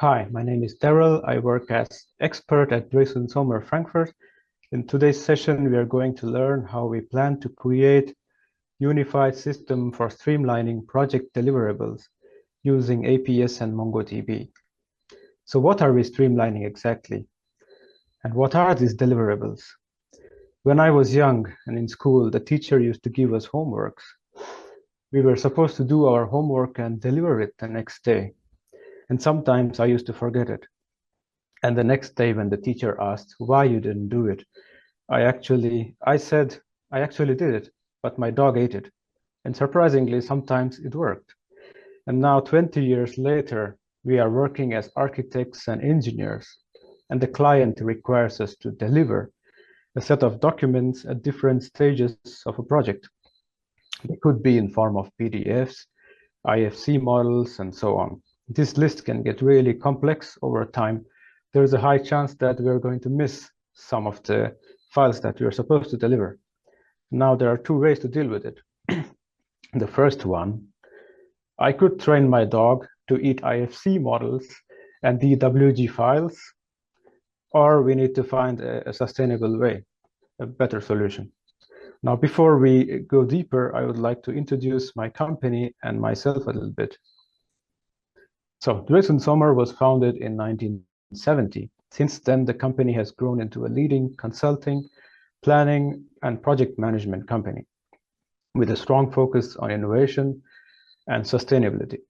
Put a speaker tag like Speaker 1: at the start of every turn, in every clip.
Speaker 1: Hi, my name is Daryl. I work as expert at Drees Sommer, Frankfurt. In today's session, we are going to learn how we plan to create unified system for streamlining project deliverables using APS and MongoDB. So what are we streamlining exactly? And what are these deliverables? When I was young and in school, the teacher used to give us homeworks. We were supposed to do our homework and deliver it the next day. And sometimes I used to forget it. And the next day when the teacher asked why you didn't do it, I said, I actually did it, but my dog ate it. And surprisingly, sometimes it worked. And now 20 years later, we are working as architects and engineers, and the client requires us to deliver a set of documents at different stages of a project. They could be in form of PDFs, IFC models, and so on. This list can get really complex over time. There's a high chance that we're going to miss some of the files that we're supposed to deliver. Now, there are two ways to deal with it. The first one, I could train my dog to eat IFC models and DWG files, or we need to find a sustainable way, a better solution. Now, before we go deeper, I would like to introduce my company and myself a little bit. So, Drees Sommer was founded in 1970. Since then, the company has grown into a leading consulting, planning, and project management company with a strong focus on innovation and sustainability.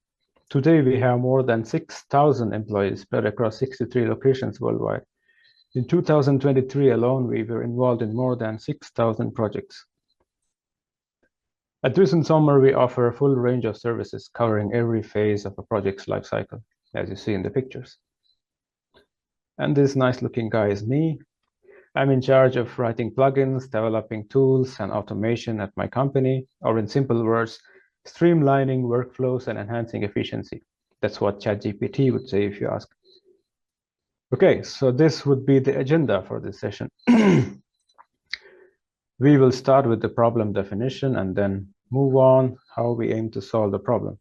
Speaker 1: Today, we have more than 6,000 employees spread across 63 locations worldwide. In 2023 alone, we were involved in more than 6,000 projects. At Drees Sommer, we offer a full range of services covering every phase of a project's lifecycle, as you see in the pictures. And this nice-looking guy is me. I'm in charge of writing plugins, developing tools, and automation at my company, or in simple words, streamlining workflows and enhancing efficiency. That's what ChatGPT would say if you ask. Okay, so this would be the agenda for this session. We will start with the problem definition and then move on how we aim to solve the problem.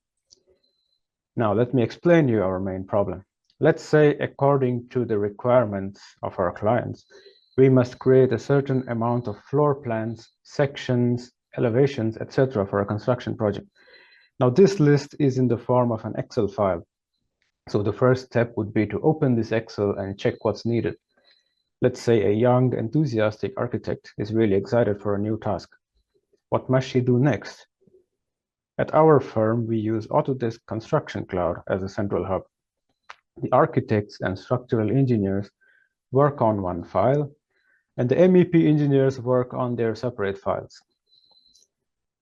Speaker 1: Now, let me explain you our main problem. Let's say, according to the requirements of our clients, we must create a certain amount of floor plans, sections, elevations, etc. for a construction project. Now, this list is in the form of an Excel file. So the first step would be to open this Excel and check what's needed. Let's say a young, enthusiastic architect is really excited for a new task. What must she do next? At our firm, we use Autodesk Construction Cloud as a central hub. The architects and structural engineers work on one file, and the MEP engineers work on their separate files.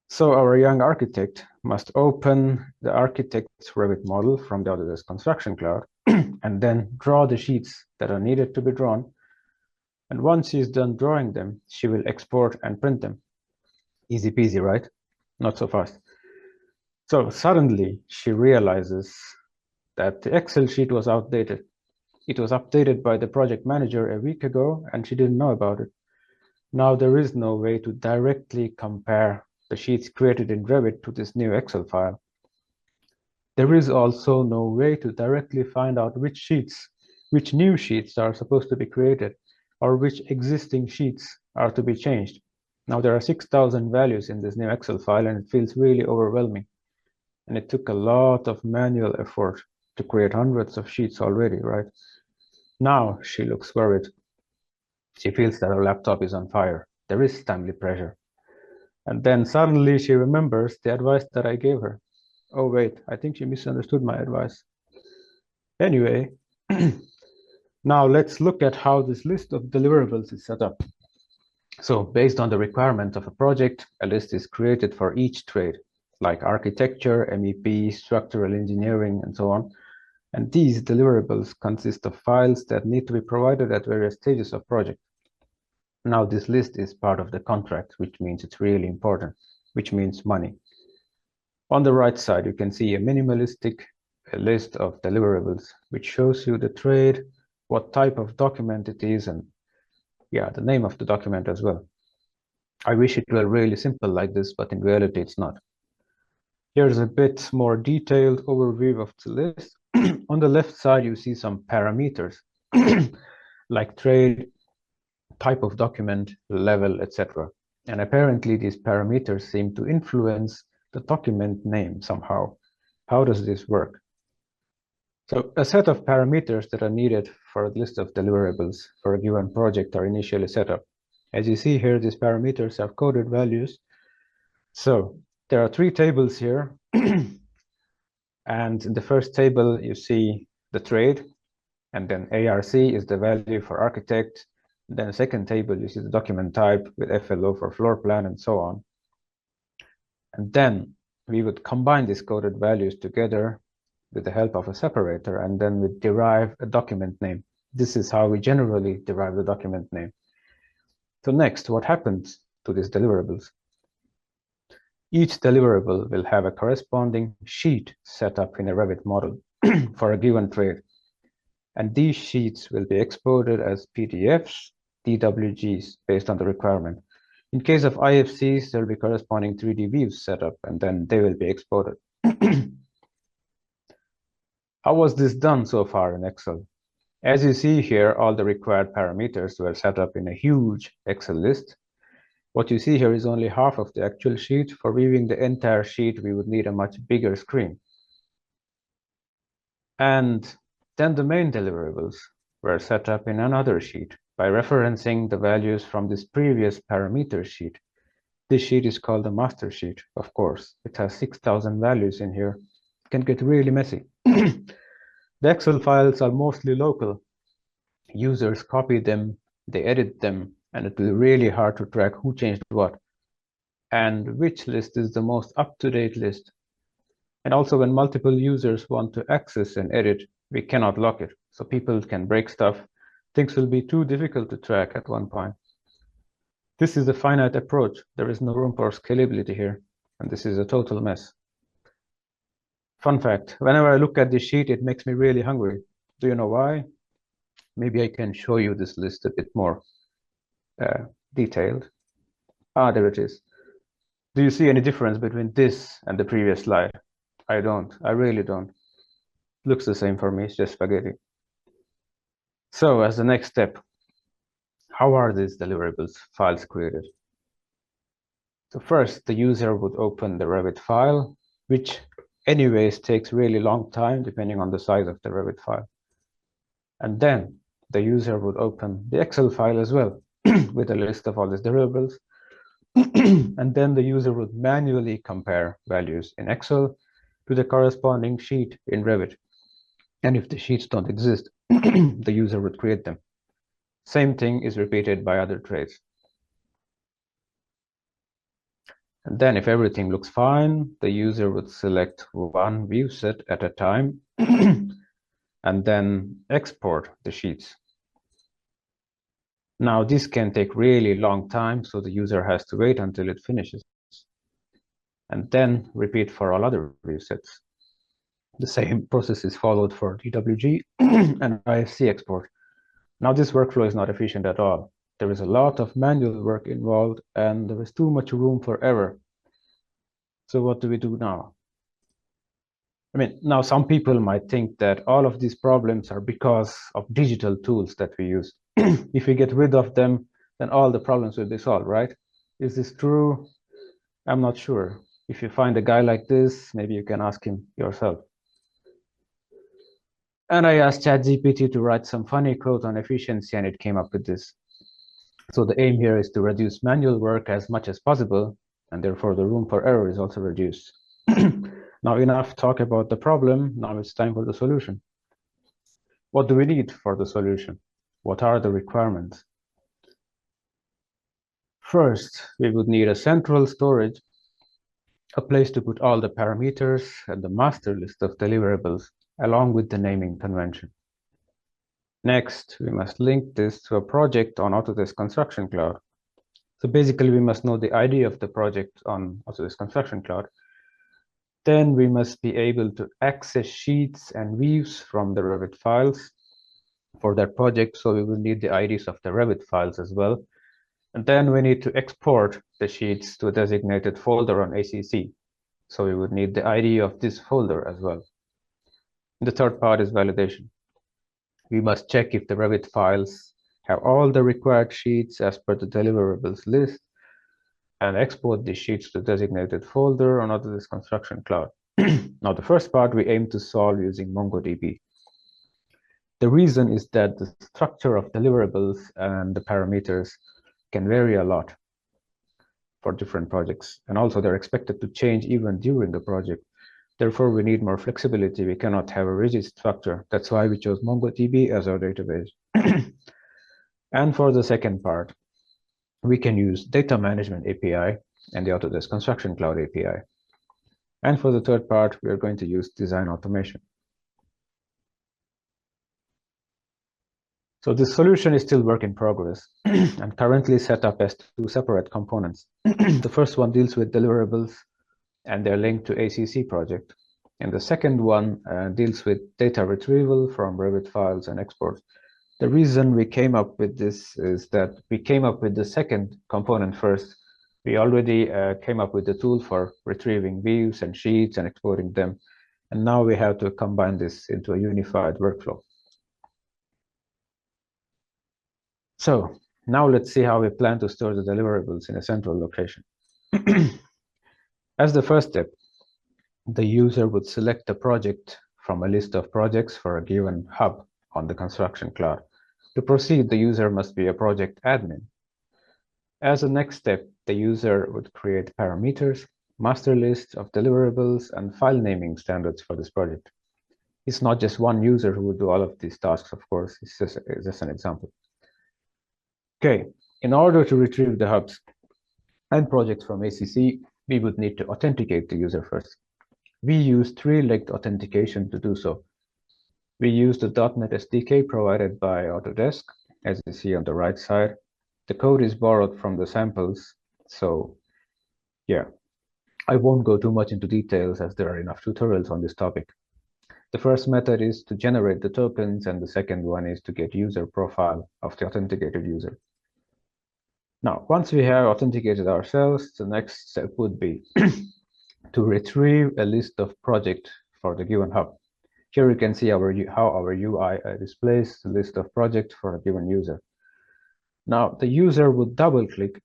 Speaker 1: So our young architect must open the architect's Revit model from the Autodesk Construction Cloud and then draw the sheets that are needed to be drawn. And once she's done drawing them, she will export and print them. Easy peasy, right? Not so fast. So suddenly she realizes that the Excel sheet was outdated. It was updated by the project manager a week ago, and she didn't know about it. Now there is no way to directly compare the sheets created in Revit to this new Excel file. There is also no way to directly find out which new sheets are supposed to be created, or which existing sheets are to be changed. Now there are 6,000 values in this new Excel file, and it feels really overwhelming. And it took a lot of manual effort to create hundreds of sheets already, right? Now she looks worried. She feels that her laptop is on fire. There is timely pressure. And then suddenly she remembers the advice that I gave her. Oh wait, I think she misunderstood my advice. Anyway, now let's look at how this list of deliverables is set up. So based on the requirement of a project, a list is created for each trade, like architecture, MEP, structural engineering, and so on. And these deliverables consist of files that need to be provided at various stages of project. Now this list is part of the contract, which means it's really important, which means money. On the right side, you can see a minimalistic list of deliverables, which shows you the trade, what type of document it is, and yeah, the name of the document as well. I wish it were really simple like this, but in reality, it's not. Here's a bit more detailed overview of the list. On the left side, you see some parameters like trade, type of document, level, etc. And apparently these parameters seem to influence the document name somehow. How does this work? So a set of parameters that are needed for a list of deliverables for a given project are initially set up. As you see here, these parameters have coded values. So there are 3 tables here. And in the first table, you see the trade, and then ARC is the value for architect. And then the second table, you see the document type with FLO for floor plan and so on. And then we would combine these coded values together with the help of a separator, and then we derive a document name. This is how we generally derive the document name. So next, what happens to these deliverables? Each deliverable will have a corresponding sheet set up in a Revit model for a given trade. And these sheets will be exported as PDFs, DWGs, based on the requirement. In case of IFCs, there will be corresponding 3D views set up, and then they will be exported. How was this done so far in Excel? As you see here, all the required parameters were set up in a huge Excel list. What you see here is only half of the actual sheet. For viewing the entire sheet, we would need a much bigger screen. And then the main deliverables were set up in another sheet by referencing the values from this previous parameter sheet. This sheet is called the master sheet, of course. It has 6,000 values in here. It can get really messy. The Excel files are mostly local. Users copy them, they edit them, and it will be really hard to track who changed what and which list is the most up-to-date list. And also when multiple users want to access and edit, we cannot lock it. So people can break stuff. Things will be too difficult to track at one point. This is a finite approach. There is no room for scalability here. And this is a total mess. Fun fact, whenever I look at this sheet, it makes me really hungry. Do you know why? Maybe I can show you this list a bit more detailed. There it is. Do you see any difference between this and the previous slide? I don't. I really don't. Looks the same for me. It's just spaghetti. So as the next step, how are these deliverables files created? So first, the user would open the Revit file, which anyways takes really long time depending on the size of the Revit file. And then the user would open the Excel file as well with a list of all these deliverables. And then the user would manually compare values in Excel to the corresponding sheet in Revit. And if the sheets don't exist, the user would create them. Same thing is repeated by other trades. And then if everything looks fine, the user would select one view set at a time and then export the sheets. Now this can take really long time, so the user has to wait until it finishes. And then repeat for all other view sets. The same process is followed for DWG and IFC export. Now this workflow is not efficient at all. There is a lot of manual work involved and there is too much room for error. So what do we do now? I mean, now some people might think that all of these problems are because of digital tools that we use. If we get rid of them, then all the problems will be solved, right? Is this true? I'm not sure. If you find a guy like this, maybe you can ask him yourself. And I asked ChatGPT to write some funny code on efficiency, and it came up with this. So the aim here is to reduce manual work as much as possible, and therefore the room for error is also reduced. Now enough talk about the problem, now it's time for the solution. What do we need for the solution? What are the requirements? First, we would need a central storage, a place to put all the parameters and the master list of deliverables, along with the naming convention. Next, we must link this to a project on Autodesk Construction Cloud. So basically, we must know the ID of the project on Autodesk Construction Cloud. Then we must be able to access sheets and views from the Revit files for that project. So we will need the IDs of the Revit files as well. And then we need to export the sheets to a designated folder on ACC. So we would need the ID of this folder as well. The third part is validation. We must check if the Revit files have all the required sheets as per the deliverables list and export the sheets to designated folder on Autodesk Construction Cloud. Now, the first part we aim to solve using MongoDB. The reason is that the structure of deliverables and the parameters can vary a lot for different projects, and also they're expected to change even during the project. Therefore, we need more flexibility. We cannot have a rigid structure. That's why we chose MongoDB as our database. And for the second part, we can use Data Management API and the Autodesk Construction Cloud API. And for the third part, we are going to use design automation. So this solution is still work in progress and currently set up as two separate components. The first one deals with deliverables and their link to ACC project. And the second one deals with data retrieval from Revit files and exports. The reason we came up with this is that we came up with the second component first. We already came up with the tool for retrieving views and sheets and exporting them. And now we have to combine this into a unified workflow. So now let's see how we plan to store the deliverables in a central location. As the first step, the user would select a project from a list of projects for a given hub on the Construction Cloud. To proceed, the user must be a project admin. As a next step, the user would create parameters, master lists of deliverables, and file naming standards for this project. It's not just one user who would do all of these tasks, of course. It's just an example. Okay, in order to retrieve the hubs and projects from ACC, we would need to authenticate the user first. We use three-legged authentication to do so. We use the .NET SDK provided by Autodesk, as you see on the right side. The code is borrowed from the samples, so yeah, I won't go too much into details as there are enough tutorials on this topic. The first method is to generate the tokens, and the second one is to get user profile of the authenticated user. Now, once we have authenticated ourselves, the next step would be to retrieve a list of projects for the given hub. Here you can see how our UI displays the list of projects for a given user. Now, the user would double-click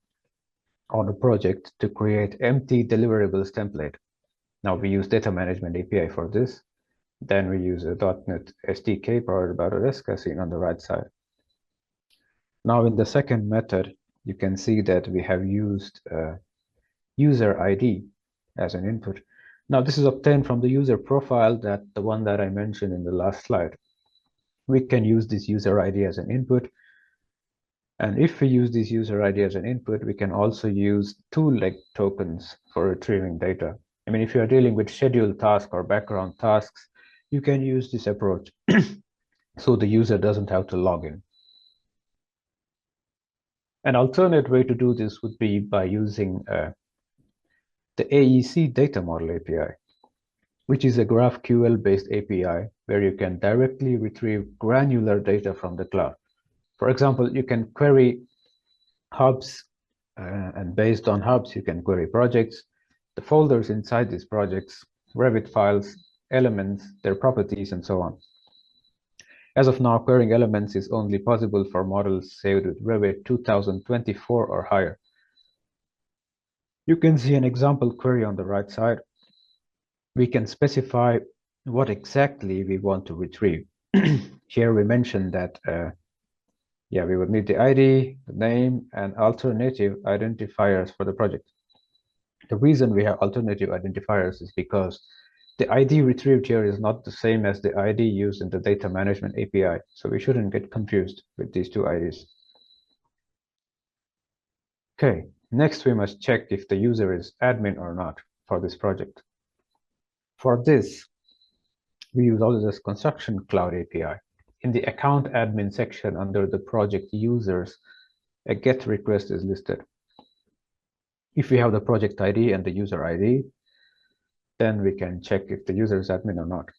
Speaker 1: on a project to create empty deliverables template. Now, we use Data Management API for this. Then we use a .NET SDK provided by Autodesk, as seen on the right side. Now, in the second method, you can see that we have used user ID as an input. Now, this is obtained from the user profile, the one that I mentioned in the last slide. We can use this user ID as an input. And if we use this user ID as an input, we can also use two-leg tokens for retrieving data. I mean, if you are dealing with scheduled tasks or background tasks, you can use this approach so the user doesn't have to log in. An alternate way to do this would be by using the AEC Data Model API, which is a GraphQL-based API where you can directly retrieve granular data from the cloud. For example, you can query hubs, and based on hubs, you can query projects, the folders inside these projects, Revit files, elements, their properties, and so on. As of now, querying elements is only possible for models saved with Revit 2024 or higher. You can see an example query on the right side. We can specify what exactly we want to retrieve. Here we mentioned that we would need the ID, the name, and alternative identifiers for the project. The reason we have alternative identifiers is because the ID retrieved here is not the same as the ID used in the Data Management API, so we shouldn't get confused with these two IDs. Okay, next we must check if the user is admin or not for this project. For this, we use Autodesk Construction Cloud API. In the account admin section under the project users, a GET request is listed. If we have the project ID and the user ID, then we can check if the user is admin or not.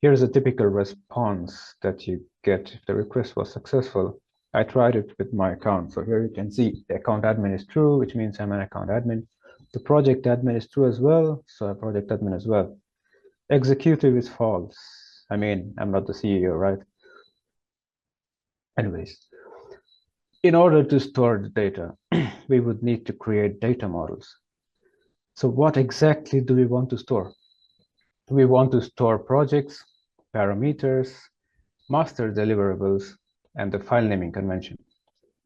Speaker 1: Here's a typical response that you get if the request was successful. I tried it with my account. So here you can see the account admin is true, which means I'm an account admin. The project admin is true as well, so a project admin as well. Executive is false. I mean, I'm not the CEO, right? Anyways, in order to store the data, we would need to create data models. So what exactly do we want to store? We want to store projects, parameters, master deliverables, and the file naming convention.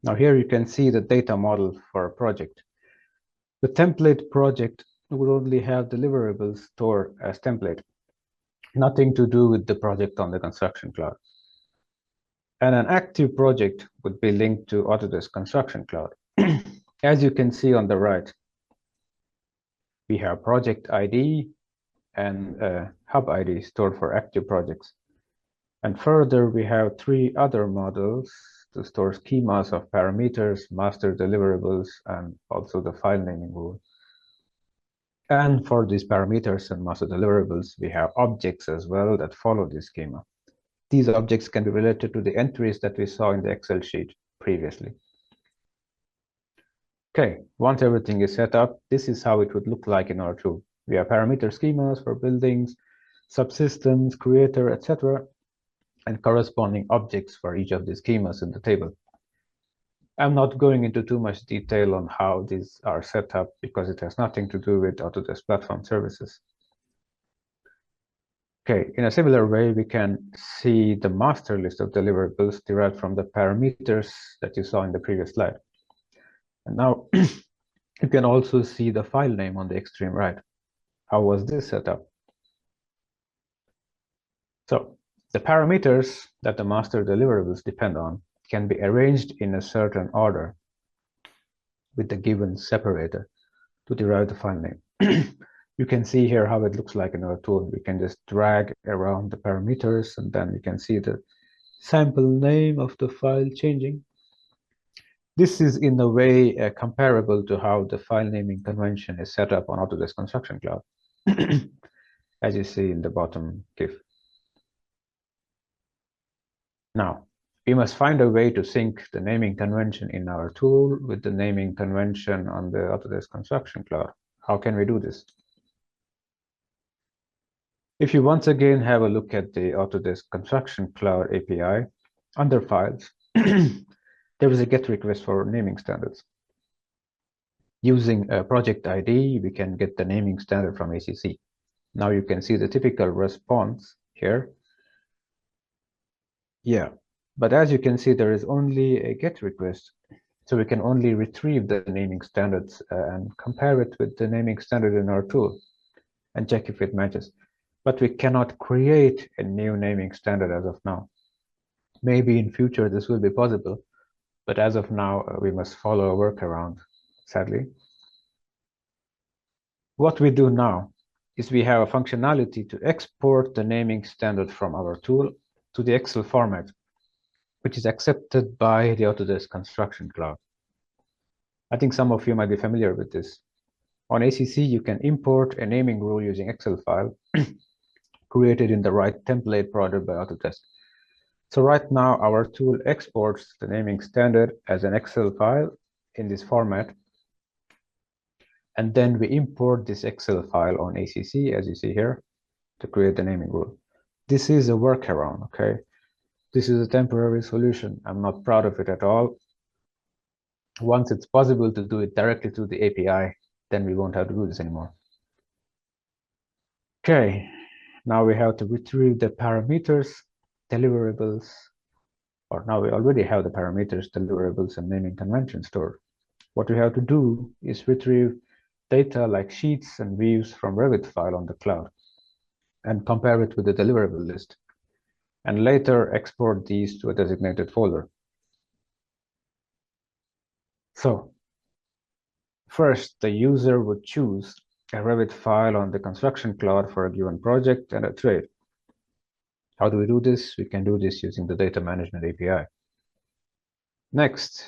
Speaker 1: Now here you can see the data model for a project. The template project would only have deliverables stored as template, nothing to do with the project on the Construction Cloud. And an active project would be linked to Autodesk Construction Cloud. As you can see on the right, we have project ID and hub ID stored for active projects. And further, we have 3 other models to store schemas of parameters, master deliverables, and also the file naming rule. And for these parameters and master deliverables, we have objects as well that follow this schema. These objects can be related to the entries that we saw in the Excel sheet previously. Okay, once everything is set up, this is how it would look like in our tool. We have parameter schemas for buildings, subsystems, creator, etc., and corresponding objects for each of the schemas in the table. I'm not going into too much detail on how these are set up because it has nothing to do with Autodesk Platform Services. Okay, in a similar way, we can see the master list of deliverables derived from the parameters that you saw in the previous slide. And now you can also see the file name on the extreme right. How was this set up? So the parameters that the master deliverables depend on can be arranged in a certain order with the given separator to derive the file name. You can see here how it looks like in our tool. We can just drag around the parameters and then you can see the sample name of the file changing. This is in a way comparable to how the file naming convention is set up on Autodesk Construction Cloud, as you see in the bottom GIF. Now, we must find a way to sync the naming convention in our tool with the naming convention on the Autodesk Construction Cloud. How can we do this? If you once again have a look at the Autodesk Construction Cloud API, under Files, there is a GET request for naming standards. Using a project ID, we can get the naming standard from ACC. Now you can see the typical response here. Yeah, but as you can see, there is only a GET request. So we can only retrieve the naming standards and compare it with the naming standard in our tool and check if it matches. But we cannot create a new naming standard as of now. Maybe in future this will be possible, but as of now, we must follow a workaround, sadly. What we do now is we have a functionality to export the naming standard from our tool to the Excel format, which is accepted by the Autodesk Construction Cloud. I think some of you might be familiar with this. On ACC, you can import a naming rule using Excel file created in the right template provided by Autodesk. So right now, our tool exports the naming standard as an Excel file in this format. And then we import this Excel file on ACC, as you see here, to create the naming rule. This is a workaround, okay? This is a temporary solution. I'm not proud of it at all. Once it's possible to do it directly through the API, then we won't have to do this anymore. Okay, now we have to retrieve the parameters, deliverables, or now we already have the parameters, deliverables, and naming convention stored. What we have to do is retrieve data like sheets and views from Revit file on the cloud and compare it with the deliverable list, and later export these to a designated folder. So first, the user would choose a Revit file on the Construction Cloud for a given project and a trade. How do we do this? We can do this using the Data Management API. Next,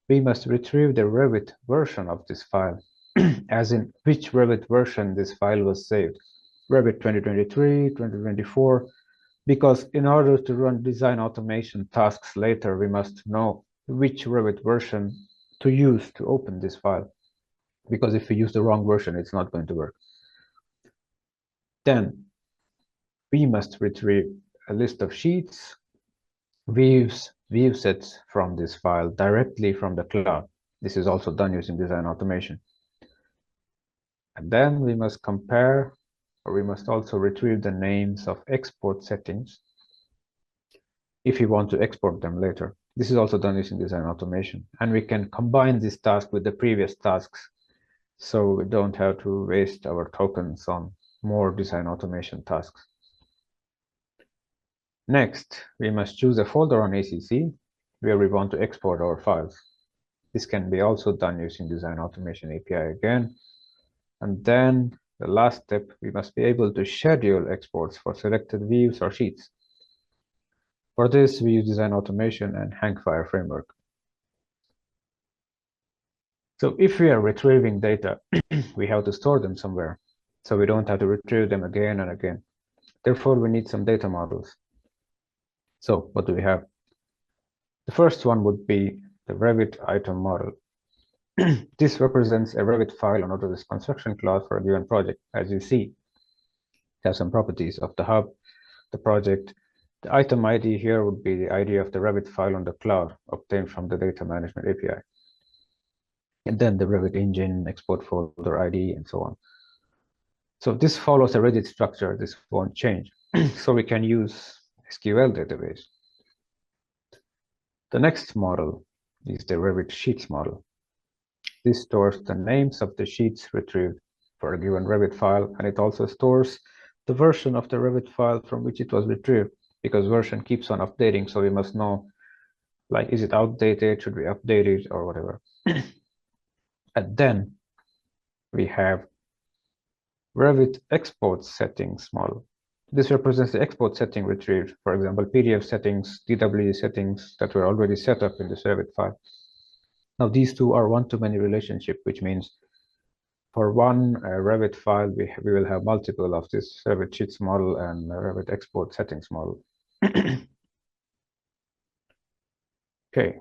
Speaker 1: we must retrieve the Revit version of this file, as in which Revit version this file was saved. Revit 2023, 2024, because in order to run design automation tasks later, we must know which Revit version to use to open this file. Because if we use the wrong version, it's not going to work. Then we must retrieve a list of sheets, views, view sets from this file directly from the cloud. This is also done using design automation. And then we must compare, or we must also retrieve the names of export settings if we want to export them later. This is also done using design automation. And we can combine this task with the previous tasks, so we don't have to waste our tokens on more design automation tasks. Next, we must choose a folder on ACC where we want to export our files. This can be also done using Design Automation API again. And then the last step, we must be able to schedule exports for selected views or sheets. For this, we use Design Automation and Hangfire framework. So if we are retrieving data, we have to store them somewhere, so we don't have to retrieve them again and again. Therefore, we need some data models. So what do we have? The first one would be the Revit item model. This represents a Revit file on Autodesk Construction Cloud for a given project. As you see, it has some properties of the hub, the project. The item ID here would be the ID of the Revit file on the cloud obtained from the data management API. And then the Revit engine, export folder ID, and so on. So this follows a rigid structure. This won't change. So we can use SQL database. The next model is the Revit sheets model. This stores the names of the sheets retrieved for a given Revit file, and it also stores the version of the Revit file from which it was retrieved, because version keeps on updating, so we must know, like, is it outdated, should we update it, or whatever. And then we have Revit export settings model. This represents the export setting retrieved, for example, PDF settings, DWG settings that were already set up in the Revit file. Now, these two are one-to-many relationship, which means for one Revit file, we will have multiple of this Revit sheets model and Revit export settings model. Okay,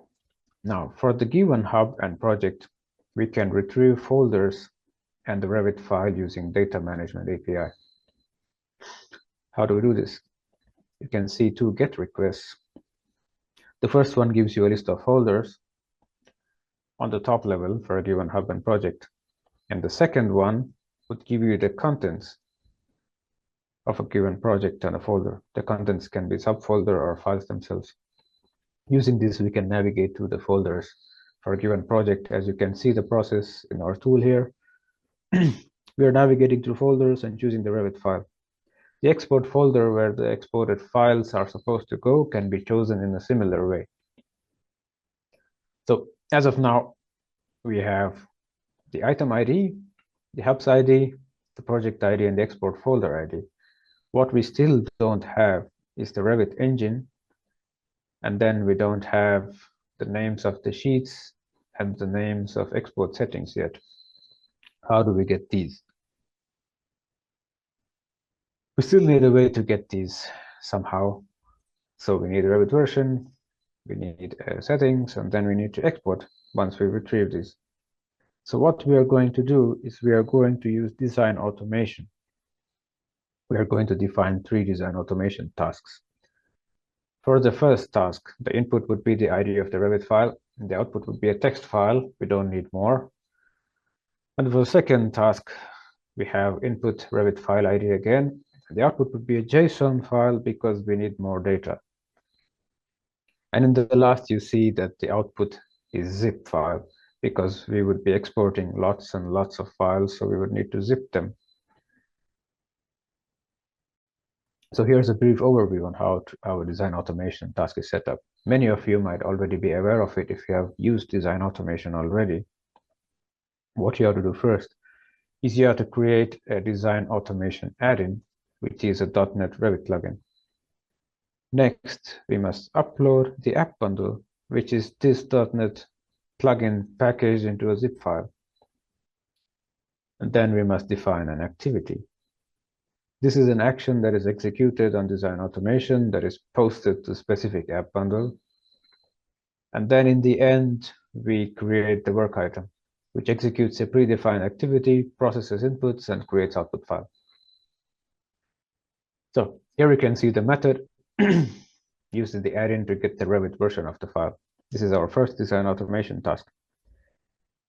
Speaker 1: now for the given hub and project, we can retrieve folders and the Revit file using data management API. How do we do this? You can see two GET requests. The first one gives you a list of folders on the top level for a given hub and project. And the second one would give you the contents of a given project and a folder. The contents can be subfolder or files themselves. Using this, we can navigate through the folders for a given project. As you can see the process in our tool here, we are navigating through folders and choosing the Revit file. The export folder where the exported files are supposed to go can be chosen in a similar way. So as of now, we have the item ID, the hubs ID, the project ID, and the export folder ID. What we still don't have is the Revit engine, and then we don't have the names of the sheets and the names of export settings yet. How do we get these? We still need a way to get these somehow. So we need a Revit version, we need settings, and then we need to export once we retrieve these. So what we are going to do is we are going to use design automation. We are going to define 3 design automation tasks. For the first task, the input would be the ID of the Revit file, and the output would be a text file. We don't need more. And for the second task, we have input Revit file ID again. The output would be a JSON file because we need more data. And in the last, you see that the output is zip file because we would be exporting lots and lots of files, so we would need to zip them. So here's a brief overview on how our design automation task is set up. Many of you might already be aware of it if you have used design automation already. What you have to do first is you have to create a design automation add-in, which is a .NET Revit plugin. Next, we must upload the app bundle, which is this .NET plugin packaged into a zip file. And then we must define an activity. This is an action that is executed on design automation that is posted to specific app bundle. And then in the end, we create the work item, which executes a predefined activity, processes inputs, and creates output file. So here we can see the method using the add-in to get the Revit version of the file. This is our first design automation task.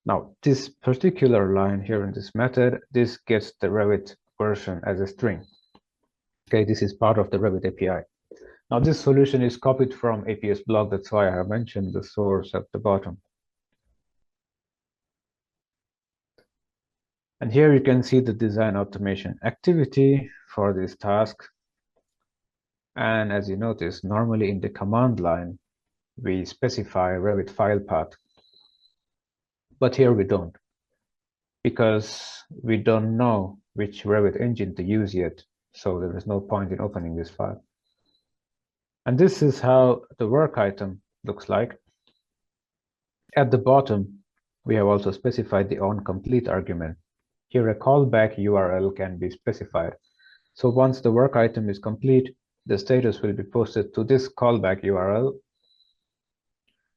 Speaker 1: Now, this particular line here in this method, this gets the Revit version as a string. Okay, this is part of the Revit API. Now, this solution is copied from APS blog. That's why I have mentioned the source at the bottom. And here you can see the design automation activity for this task. And as you notice, normally in the command line, we specify Revit file path. But here we don't, because we don't know which Revit engine to use yet. So there is no point in opening this file. And this is how the work item looks like. At the bottom, we have also specified the onComplete argument. Here, a callback URL can be specified. So once the work item is complete, the status will be posted to this callback URL.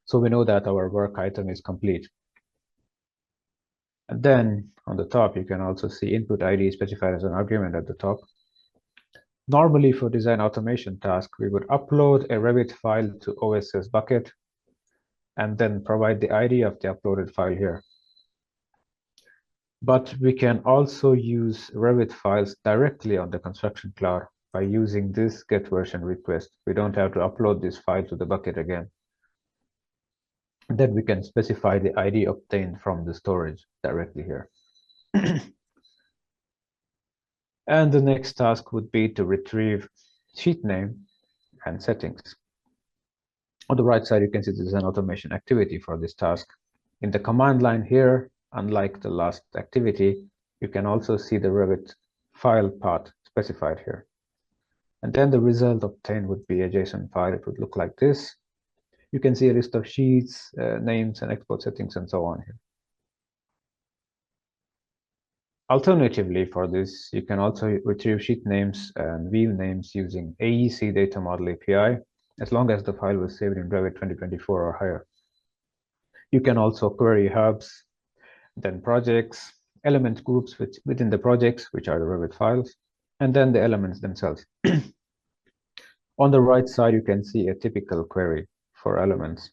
Speaker 1: So we know that our work item is complete. And then on the top, you can also see input ID specified as an argument at the top. Normally for design automation task, we would upload a Revit file to OSS bucket and then provide the ID of the uploaded file here. But we can also use Revit files directly on the Construction Cloud by using this get version request. We don't have to upload this file to the bucket again. Then we can specify the ID obtained from the storage directly here. And the next task would be to retrieve sheet name and settings. On the right side, you can see this is an automation activity for this task. In the command line here, unlike the last activity, you can also see the Revit file path specified here. And then the result obtained would be a JSON file. It would look like this. You can see a list of sheets, names, and export settings, and so on here. Alternatively, for this, you can also retrieve sheet names and view names using AEC Data Model API, as long as the file was saved in Revit 2024 or higher. You can also query hubs, then projects, element groups within the projects, which are the Revit files, and then the elements themselves. On the right side, you can see a typical query for elements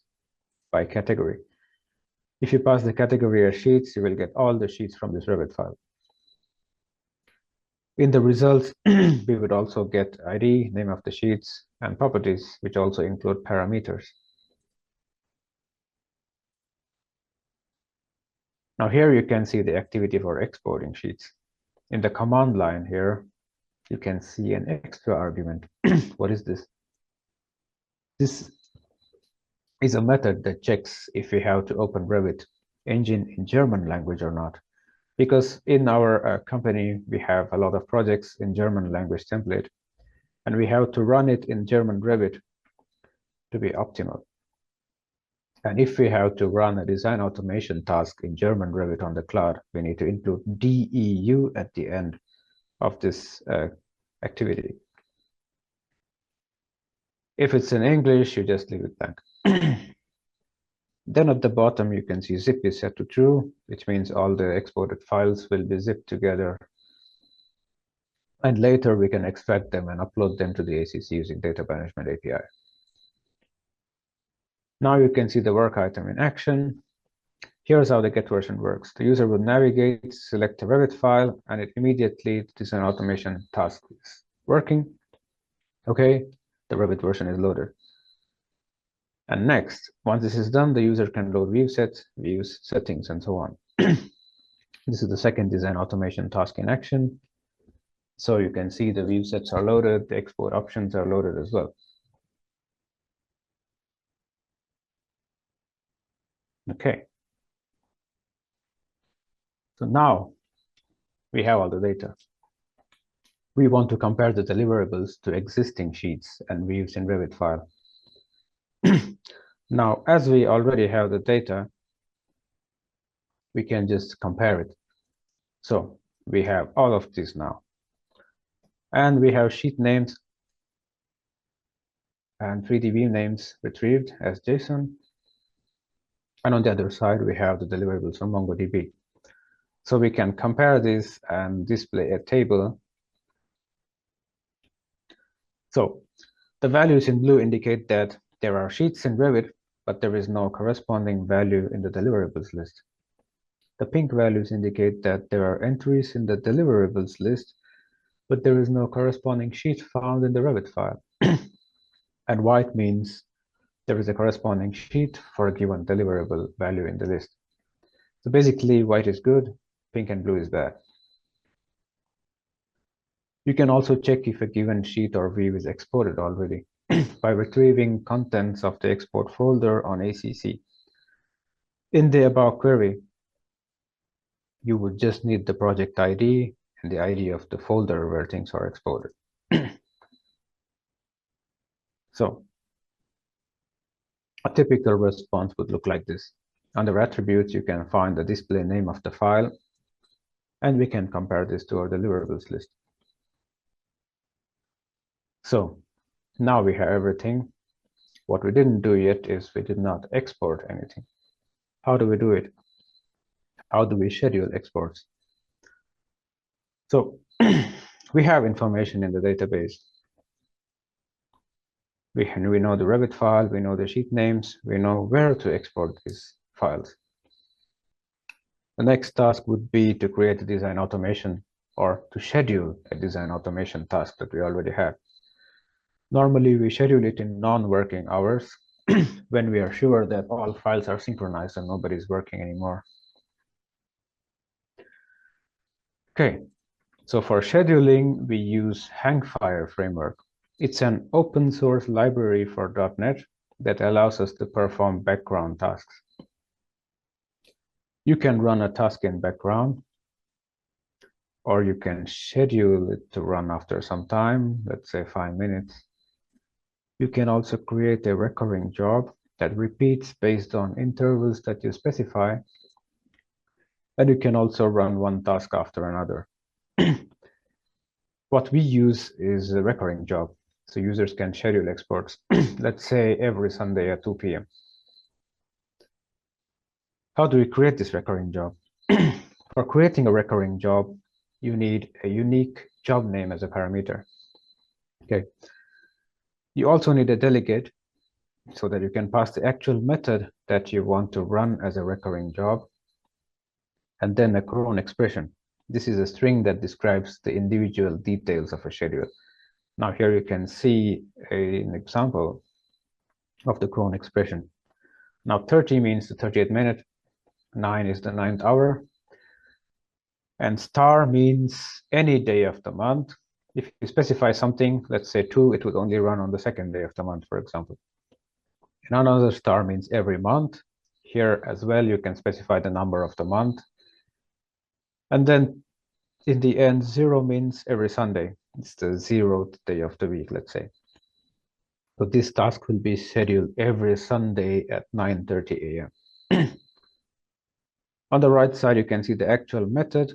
Speaker 1: by category. If you pass the category as sheets, you will get all the sheets from this Revit file. In the results, we would also get ID, name of the sheets, and properties, which also include parameters. Now here you can see the activity for exporting sheets. In the command line here, you can see an extra argument. What is this? This is a method that checks if we have to open Revit engine in German language or not. Because in our company, we have a lot of projects in German language template, and we have to run it in German Revit to be optimal. And if we have to run a design automation task in German Revit on the cloud, we need to include DEU at the end of this activity. If it's in English, you just leave it blank. Then at the bottom, you can see zip is set to true, which means all the exported files will be zipped together. And later we can extract them and upload them to the ACC using Data Management API. Now you can see the work item in action. Here's how the get version works. The user will navigate, select a Revit file, and it immediately the design automation task is working. Okay, the Revit version is loaded. And next, once this is done, the user can load view sets, views, settings, and so on. This is the second design automation task in action. So you can see the view sets are loaded, the export options are loaded as well. Okay. So now we have all the data. We want to compare the deliverables to existing sheets and views in Revit file. Now, as we already have the data, we can just compare it. So we have all of this now. And we have sheet names and 3D view names retrieved as JSON. And on the other side, we have the deliverables from MongoDB. So we can compare this and display a table So the values in blue indicate that there are sheets in Revit, but there is no corresponding value in the deliverables list. The pink values indicate that there are entries in the deliverables list, but there is no corresponding sheet found in the Revit file. And white means there is a corresponding sheet for a given deliverable value in the list. So basically, white is good, pink and blue is bad. You can also check if a given sheet or view is exported already by retrieving contents of the export folder on ACC. In the above query, you would just need the project ID and the ID of the folder where things are exported. So a typical response would look like this. Under attributes, you can find the display name of the file, and we can compare this to our deliverables list. So now we have everything. What we didn't do yet is we did not export anything. How do we do it? How do we schedule exports? So we have information in the database. We know the Revit file, we know the sheet names, we know where to export these files. The next task would be to create a design automation or to schedule a design automation task that we already have. Normally, we schedule it in non-working hours when we are sure that all files are synchronized and nobody's working anymore. Okay, so for scheduling, we use Hangfire framework. It's an open source library for .NET that allows us to perform background tasks. You can run a task in background, or you can schedule it to run after some time, let's say 5 minutes. You can also create a recurring job that repeats based on intervals that you specify. And you can also run one task after another. What we use is a recurring job. So users can schedule exports, let's say every Sunday at 2 p.m. How do we create this recurring job? For creating a recurring job, you need a unique job name as a parameter. Okay. You also need a delegate so that you can pass the actual method that you want to run as a recurring job, and then a cron expression. This is a string that describes the individual details of a schedule. Now here you can see an example of the cron expression. Now 30 means the 30th minute, 9 is the 9th hour, and star means any day of the month. If you specify something, let's say 2, it would only run on the 2nd day of the month, for example. And another star means every month. Here as well, you can specify the number of the month. And then in the end, 0 means every Sunday. It's the 0th day of the week, let's say. So this task will be scheduled every Sunday at 9:30 a.m. On the right side, you can see the actual method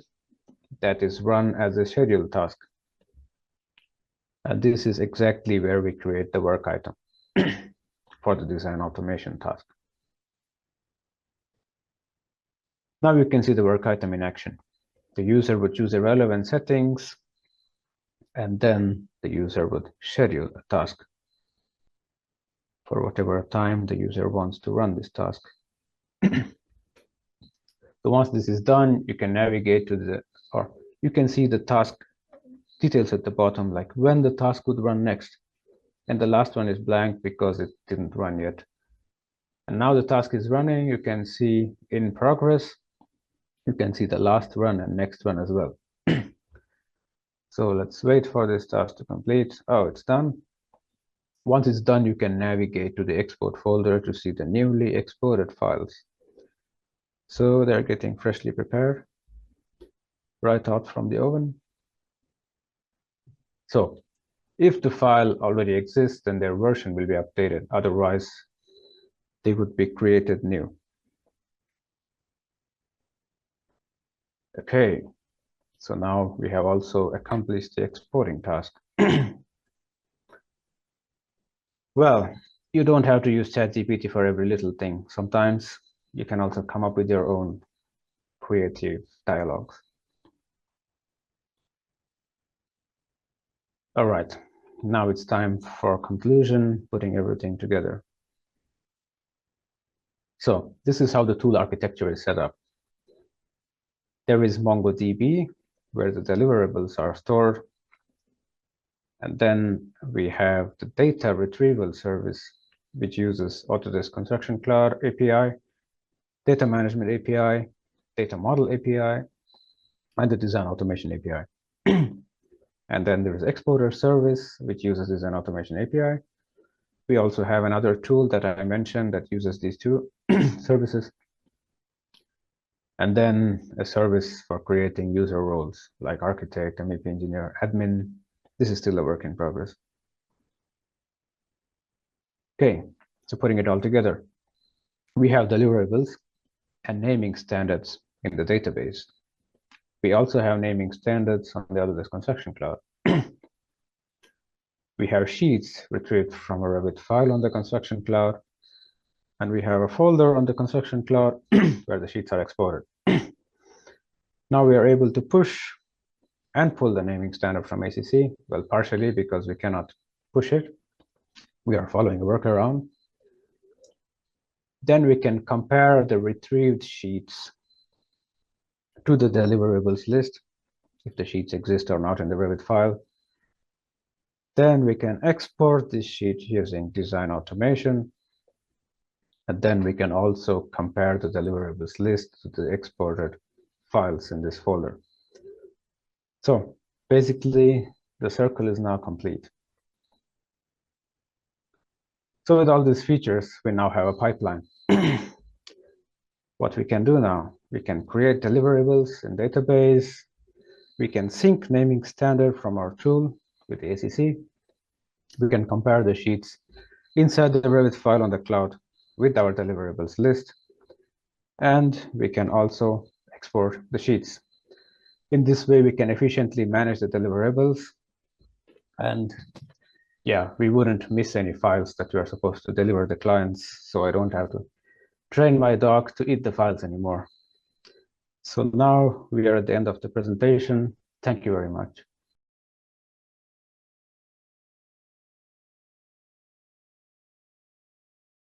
Speaker 1: that is run as a scheduled task. And this is exactly where we create the work item for the design automation task. Now you can see the work item in action. The user would choose the relevant settings, and then the user would schedule a task for whatever time the user wants to run this task. So once this is done, you can navigate to you can see the task details at the bottom, like when the task would run next. And the last one is blank because it didn't run yet. And now the task is running. You can see in progress. You can see the last run and next one as well. So let's wait for this task to complete. Oh, it's done. Once it's done, you can navigate to the export folder to see the newly exported files. So they're getting freshly prepared right out from the oven. So if the file already exists, then their version will be updated. Otherwise, they would be created new. Okay, so now we have also accomplished the exporting task. Well, you don't have to use ChatGPT for every little thing. Sometimes you can also come up with your own creative dialogues. All right, Now it's time for conclusion, putting everything together. So this is how the tool architecture is set up. There is MongoDB, where the deliverables are stored. And then we have the data retrieval service, which uses Autodesk Construction Cloud API, data management API, data model API, and the design automation API. And then there is exporter service, which uses design automation API. We also have another tool that I mentioned that uses these two services. And then a service for creating user roles like architect, MEP engineer, admin. This is still a work in progress. Okay, so putting it all together, we have deliverables and naming standards in the database. We also have naming standards on the Autodesk Construction Cloud. We have sheets retrieved from a Revit file on the Construction Cloud, and we have a folder on the Construction Cloud where the sheets are exported. Now we are able to push and pull the naming standard from ACC, well, partially because we cannot push it. We are following a workaround. Then we can compare the retrieved sheets to the deliverables list, if the sheets exist or not in the Revit file. Then we can export this sheet using design automation. And then we can also compare the deliverables list to the exported files in this folder. So basically, the circle is now complete. So with all these features, we now have a pipeline. What we can do now, we can create deliverables in database. We can sync naming standard from our tool with the ACC. We can compare the sheets inside the Revit file on the cloud with our deliverables list. And we can also export the sheets. In this way, we can efficiently manage the deliverables. And yeah, we wouldn't miss any files that we are supposed to deliver the clients, so I don't have to train my dog to eat the files anymore. So now we are at the end of the presentation. Thank you very much.